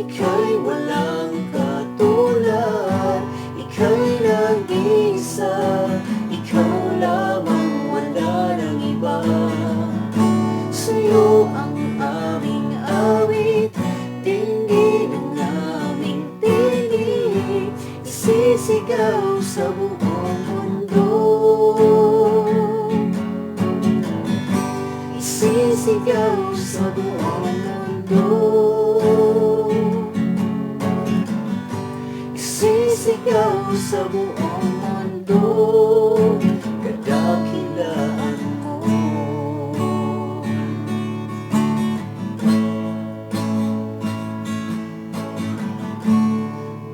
ika'y walang katulad, ika'y nag-iisa, ikaw lamang, wala nang iba. Sa'yo ang aming awit, dinggin ang aming tinig, isisigaw sa buong mundo, isisigaw sa buong mundo, isisigaw sa buong mundo, kadakilaan mo.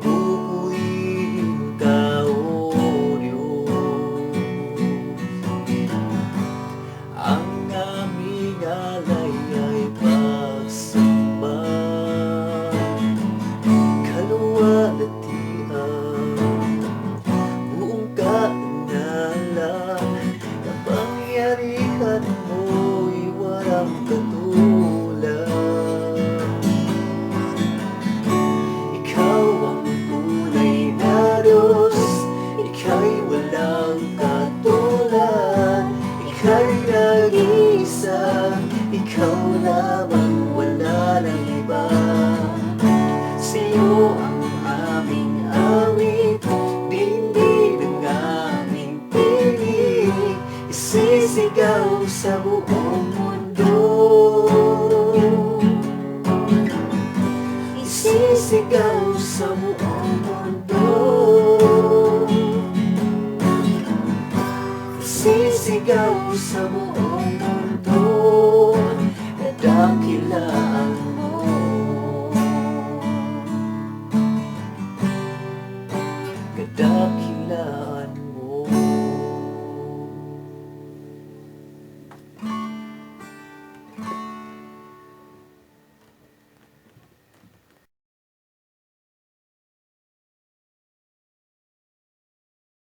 Pupurihin ka, O Diyos, ang aming alay ay pagsamba, kaluwalhatian, buong kaangalan, kapangyarihan mo'y walang katulad. Ikaw ang tunay na Diyos, ika'y walang katulad, ika'y nag-iisa, ikaw lamang, wala nang iba. Sa'yo ang aming awit, dinggin ang aming tinig, isisigaw sa buong mundo, isisigaw sa buong mundo, isisigaw sa buong